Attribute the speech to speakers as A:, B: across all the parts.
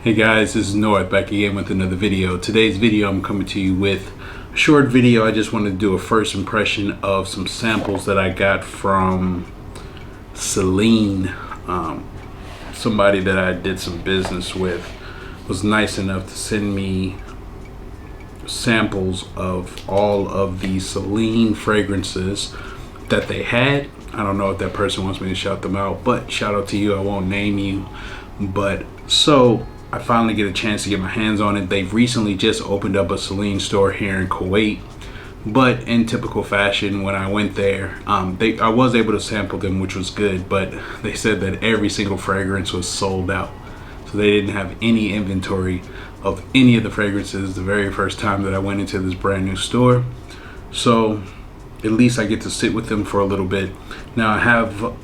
A: Hey guys, this is North back again with another video. Today's video I'm coming to you with a short video. I just wanted to do a first impression of some samples that I got from Celine. Somebody that I did some business with was nice enough to send me samples of all of the Celine fragrances that they had. I don't know if that person wants me to shout them out, but shout out to you. I won't name you. But so I finally get a chance to get my hands on it. They've recently just opened up a Celine store here in Kuwait, but in typical fashion, when I went there, I was able to sample them, which was good, but they said that every single fragrance was sold out. So they didn't have any inventory of any of the fragrances the very first time that I went into this brand new store. So at least I get to sit with them for a little bit. Now I have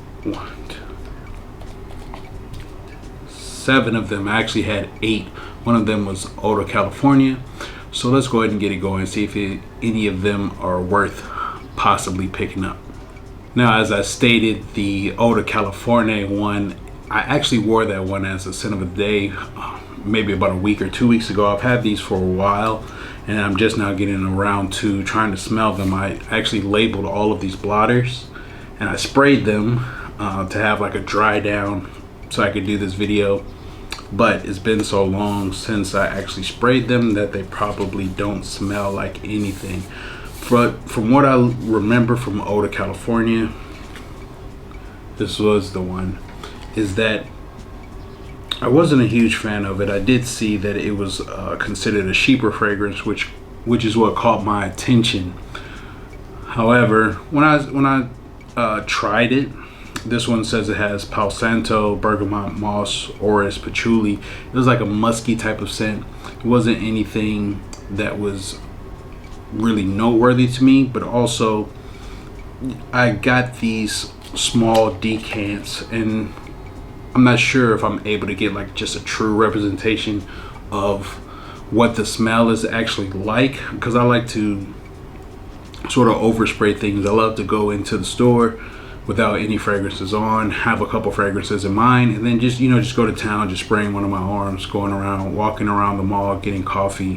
A: 7 of them. I actually had 8. One of them was Eau de California. So let's go ahead and get it going, see if any of them are worth possibly picking up. Now, as I stated, the Eau de California one, I actually wore that one as a scent of the day maybe about a week or 2 weeks ago. I've had these for a while and I'm just now getting around to trying to smell them. I actually labeled all of these blotters and I sprayed them to have like a dry down so I could do this video. But it's been so long since I actually sprayed them that they probably don't smell like anything. But from what I remember from Eau de California, this was the one, is that I wasn't a huge fan of it. I did see that it was considered a cheaper fragrance, which is what caught my attention. However, when I tried it, this one says it has Palo Santo, bergamot, moss, orris, patchouli. It was like a musky type of scent. It wasn't anything that was really noteworthy to me, but also I got these small decants and I'm not sure if I'm able to get like just a true representation of what the smell is actually like, because I like to sort of overspray things. I love to go into the store without any fragrances on, have a couple fragrances in mind, and then just go to town, just spraying one of my arms, going around, walking around the mall, getting coffee,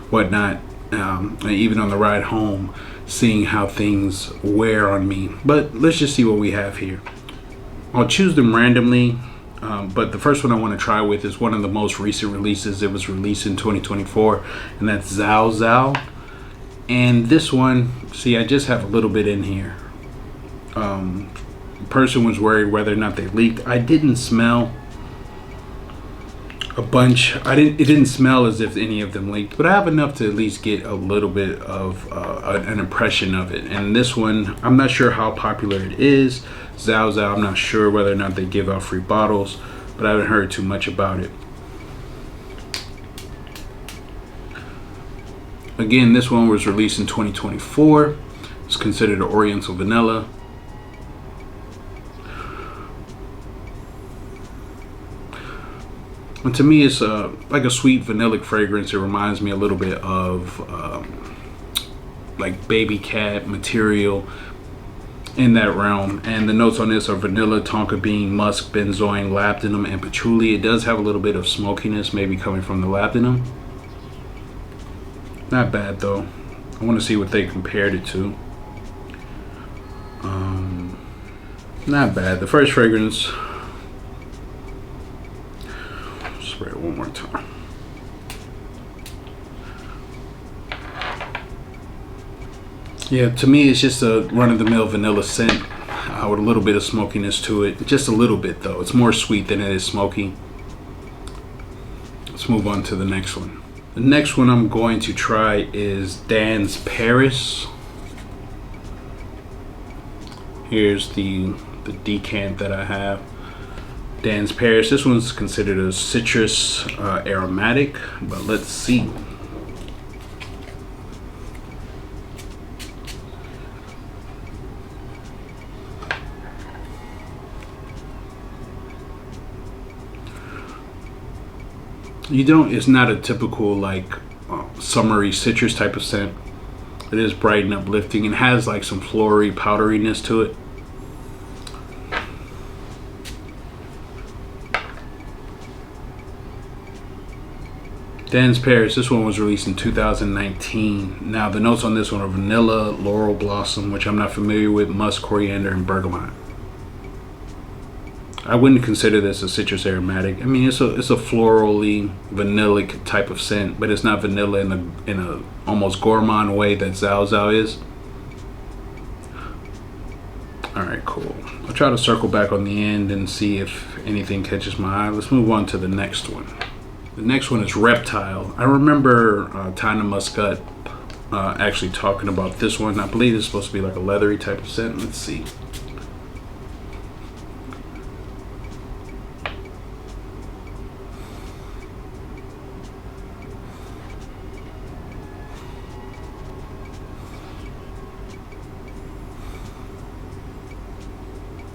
A: whatnot, and even on the ride home, seeing how things wear on me. But let's just see what we have here. I'll choose them randomly, but the first one I want to try with is one of the most recent releases. It was released in 2024, and that's Zao Zao. And this one, see, I just have a little bit in here. The person was worried whether or not they leaked. I didn't smell a bunch. It didn't smell as if any of them leaked, but I have enough to at least get a little bit of an impression of it. And this one, I'm not sure how popular it is. Zao Zao, I'm not sure whether or not they give out free bottles, but I haven't heard too much about it. Again, this one was released in 2024. It's considered an Oriental vanilla. And to me, it's like a sweet vanillic fragrance. It reminds me a little bit of like baby cat material in that realm. And the notes on this are vanilla, tonka bean, musk, benzoin, labdanum, and patchouli. It does have a little bit of smokiness, maybe coming from the labdanum. Not bad though. I want to see what they compared it to. Not bad. The first fragrance, spray it one more time. Yeah, to me it's just a run-of-the-mill vanilla scent with a little bit of smokiness to it. Just a little bit though. It's more sweet than it is smoky. Let's move on to the next one. The next one I'm going to try is Dan's Paris. Here's the decant that I have. Dan's Paris. This one's considered a citrus aromatic, but let's see. It's not a typical like summery citrus type of scent. It is bright and uplifting and has like some floral powderiness to it. Dan's Paris. This one was released in 2019. Now the notes on this one are vanilla, laurel blossom, which I'm not familiar with, musk, coriander, and bergamot. I wouldn't consider this a citrus aromatic. I mean, it's a florally, vanillic type of scent, but it's not vanilla in a almost gourmand way that Zao Zao is. All right, cool. I'll try to circle back on the end and see if anything catches my eye. Let's move on to the next one. The next one is Reptile. I remember Tana Muscat actually talking about this one. I believe it's supposed to be like a leathery type of scent. Let's see.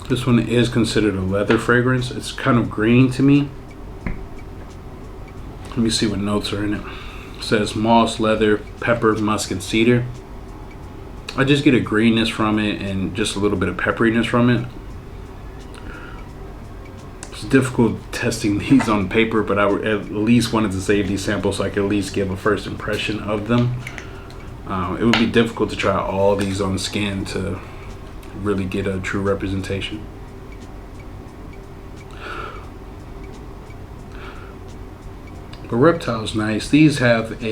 A: This one is considered a leather fragrance. It's kind of green to me. Let me see what notes are in it. It says moss, leather, pepper, musk, and cedar. I just get a greenness from it and just a little bit of pepperiness from it. It's difficult testing these on paper, but I at least wanted to save these samples so I could at least give a first impression of them. It would be difficult to try all these on skin to really get a true representation. But Reptile's nice. These have at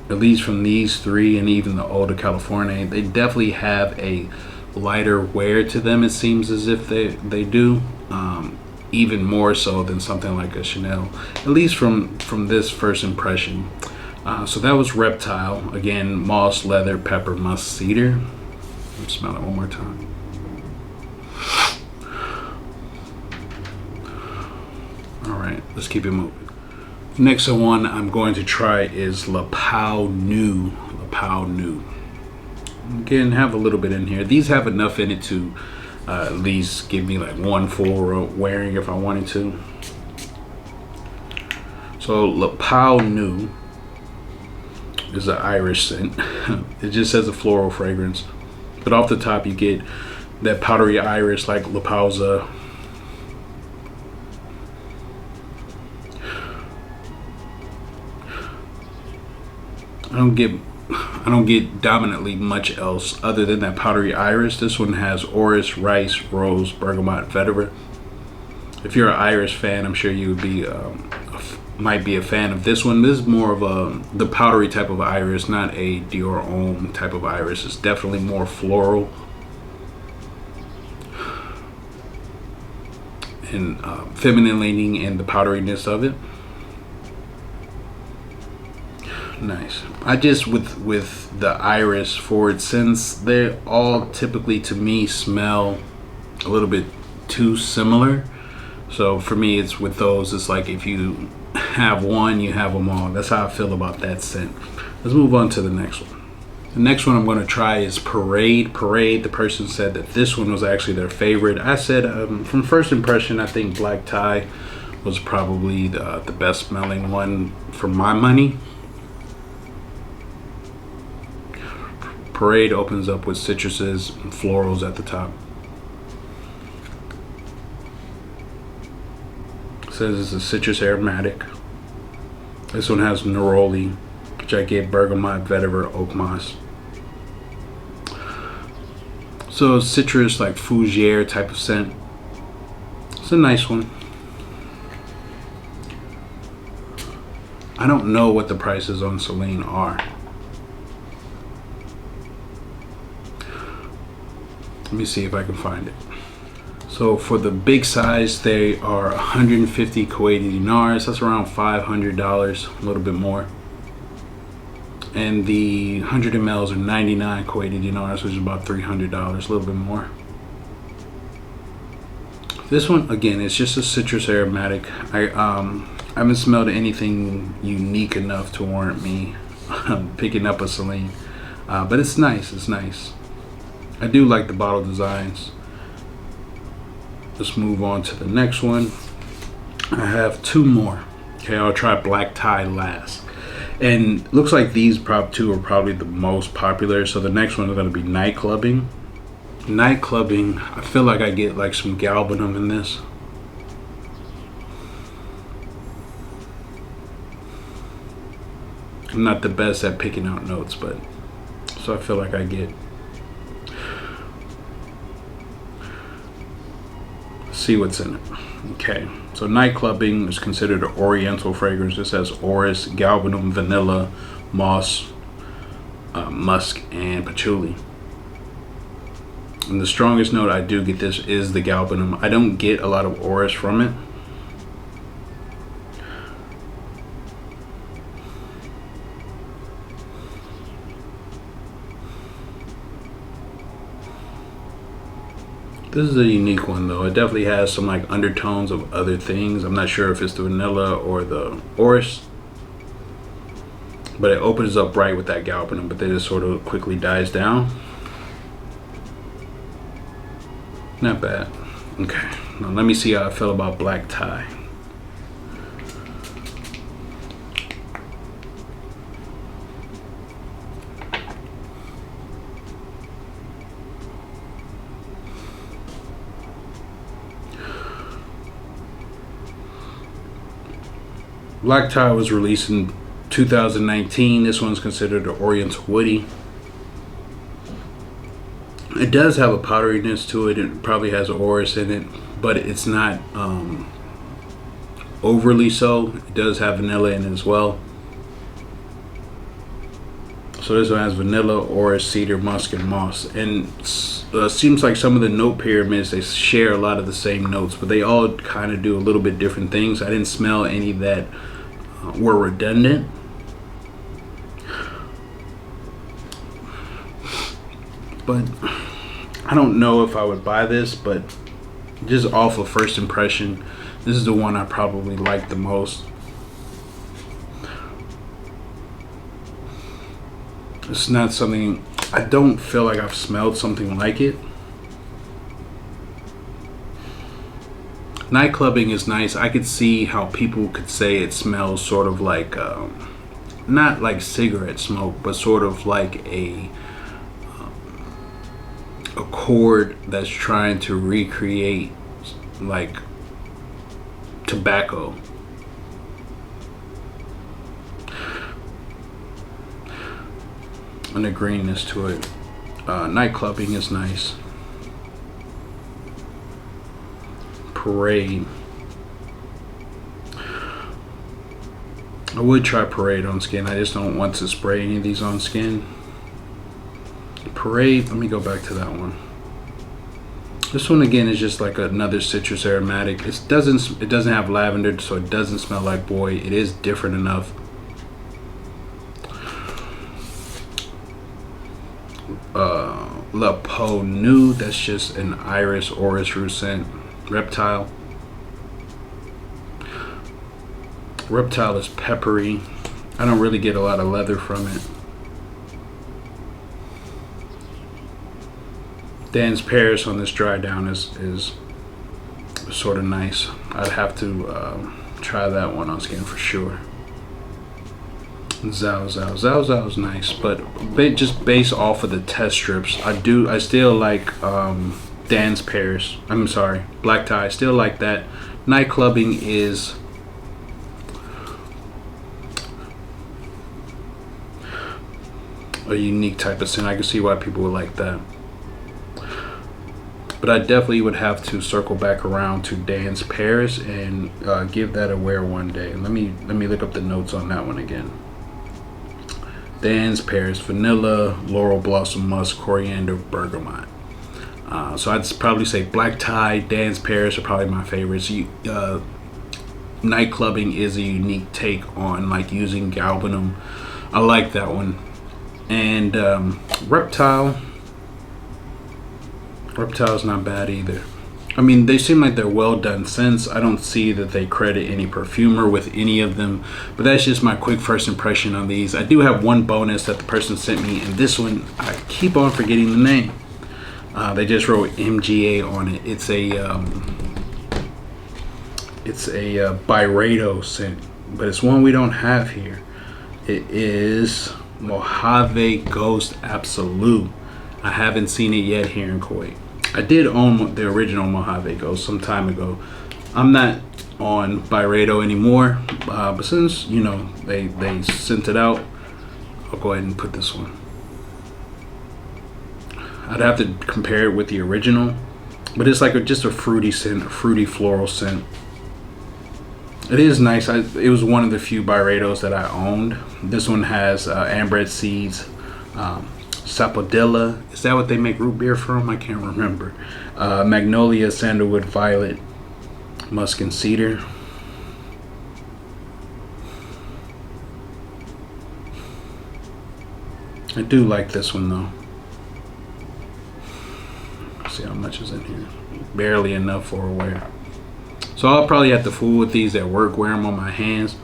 A: least from these three and even the older California, they definitely have a lighter wear to them. It seems as if they do, even more so than something like a Chanel, at least from this first impression. So that was Reptile. Again, moss, leather, pepper, musk, cedar. Smell it one more time. All right, let's keep it moving. Next one I'm going to try is La Pau Nu. La Pau Nu. Again, have a little bit in here. These have enough in it to at least give me like one full wearing if I wanted to. So La Pau Nu is an Irish scent. It just says a floral fragrance. But off the top, you get that powdery iris like La Pausa. I don't get dominantly much else other than that powdery iris. This one has orris, rice, rose, bergamot, vetiver. If you're an Irish fan, I'm sure you would be might be a fan of this one. This is more of the powdery type of iris, not a Dior Homme type of iris. It's definitely more floral and feminine leaning in the powderiness of it. Nice. I just with the iris forward, since they all typically to me smell a little bit too similar. So for me, it's with those, it's like if you have one, you have them all. That's how I feel about that scent. Let's move on to the next one. The next one I'm going to try is Parade. Parade, the person said that this one was actually their favorite. I said from first impression, I think Black Tie was probably the best smelling one for my money. Parade opens up with citruses and florals at the top. It says it's a citrus aromatic. This one has neroli, which I get bergamot, vetiver, oak moss. So citrus like fougere type of scent. It's a nice one. I don't know what the prices on Celine are. Let me see if I can find it. So for the big size, they are 150 Kuwaiti dinars. That's around $500, a little bit more. And the 100 mLs are 99 Kuwaiti dinars, which is about $300, a little bit more. This one, again, it's just a citrus aromatic. I haven't smelled anything unique enough to warrant me picking up a Celine. But it's nice, it's nice. I do like the bottle designs. Let's move on to the next one. I have two more. Okay, I'll try Black Tie last. And looks like these two are probably the most popular. So the next one is going to be Night Clubbing. Night Clubbing, I feel like I get like some galbanum in this. I'm not the best at picking out notes, but so I feel like I get. See what's in it. Okay, so night clubbing is considered an oriental fragrance. This has orris, galbanum, vanilla, moss, musk, and patchouli. And the strongest note I do get this is the galbanum. I don't get a lot of orris from it. This is a unique one though. It definitely has some like undertones of other things. I'm not sure if it's the vanilla or the orris, but it opens up bright with that galbanum, but then it sort of quickly dies down. Not bad. Okay, now let me see how I feel about black tie. Black tie was released in 2019. This one's considered an Oriental Woody. It does have a powderiness to it. It probably has orris in it, but it's not overly so. It does have vanilla in it as well. So this one has vanilla, orris, cedar, musk, and moss. And seems like some of the note pyramids, they share a lot of the same notes, but they all kind of do a little bit different things. I didn't smell any that were redundant. But I don't know if I would buy this, but just off of first impression, this is the one I probably like the most. It's not something, I don't feel like I've smelled something like it. Night clubbing is nice. I could see how people could say it smells sort of like, not like cigarette smoke, but sort of like a cord that's trying to recreate like tobacco. And the greenness to it. Night clubbing is nice. Parade. I would try Parade on skin. I just don't want to spray any of these on skin. Parade, let me go back to that one. This one again is just like another citrus aromatic. It doesn't have lavender, so it doesn't smell like boy. It is different enough. La Peau Nude, that's just an iris orris root scent. Reptile. Reptile is peppery. I don't really get a lot of leather from it. Dan's Paris on this dry down is sort of nice. I'd have to try that one on skin for sure. Zao is nice, but just based off of the test strips, I still like Dan's Paris. I'm sorry, black tie. I still like that. Night clubbing is a unique type of scent. I can see why people would like that. But I definitely would have to circle back around to Dan's Paris and give that a wear one day. Let me look up the notes on that one again. Dan's Paris, vanilla, laurel blossom, musk, coriander, bergamot. So I'd probably say black tie, Dan's Paris are probably my favorites. Night clubbing is a unique take on like using galbanum. I like that one. And Reptile's not bad either. I mean, they seem like they're well done scents. I don't see that they credit any perfumer with any of them, but that's just my quick first impression on these. I do have one bonus that the person sent me, and this one I keep on forgetting the name. They just wrote MGA on it. It's a Byredo scent, but it's one we don't have here. It is Mojave Ghost Absolute. I haven't seen it yet here in Kuwait. I did own the original Mojave Ghost some time ago. I'm not on Byredo anymore, but since they sent it out, I'll go ahead and put this one. I'd have to compare it with the original, but it's like just a fruity scent, a fruity floral scent. It is nice. It was one of the few Byredos that I owned. This one has ambret seeds, sapodilla. Is that what they make root beer from? I can't remember. Magnolia, sandalwood, violet, musk, and cedar. I do like this one though. Let's see how much is in here. Barely enough for a wear. So I'll probably have to fool with these at work, wear them on my hands.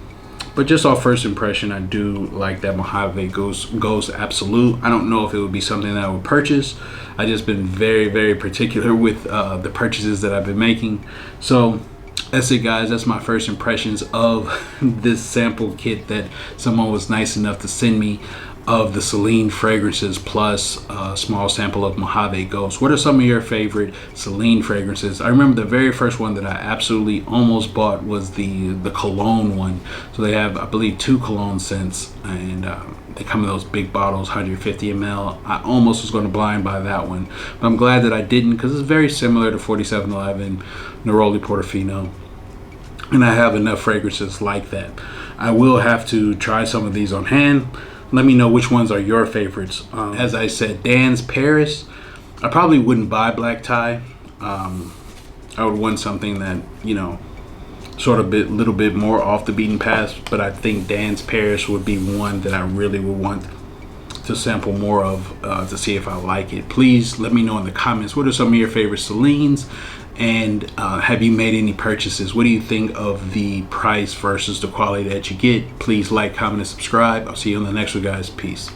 A: But just off first impression, I do like that Mojave Ghost Absolute. I don't know if it would be something that I would purchase. I just been very, very particular with the purchases that I've been making. So that's it, guys. That's my first impressions of this sample kit that someone was nice enough to send me of the Celine fragrances, plus a small sample of Mojave Ghost. What are some of your favorite Celine fragrances? I remember the very first one that I absolutely almost bought was the cologne one. So they have, I believe, 2 cologne scents, and they come in those big bottles, 150 ml. I almost was going to blind buy that one, but I'm glad that I didn't, because it's very similar to 4711 Neroli Portofino, and I have enough fragrances like that. I will have to try some of these on hand. Let me know which ones are your favorites. As I said, Dan's Paris. I probably wouldn't buy black tie. I would want something that, you know, sort of little bit more off the beaten path. But I think Dan's Paris would be one that I really would want to sample more of to see if I like it. Please let me know in the comments, what are some of your favorite Celines, and have you made any purchases? What do you think of the price versus the quality that you get? Please like, comment, and subscribe. I'll see you on the next one, guys. Peace.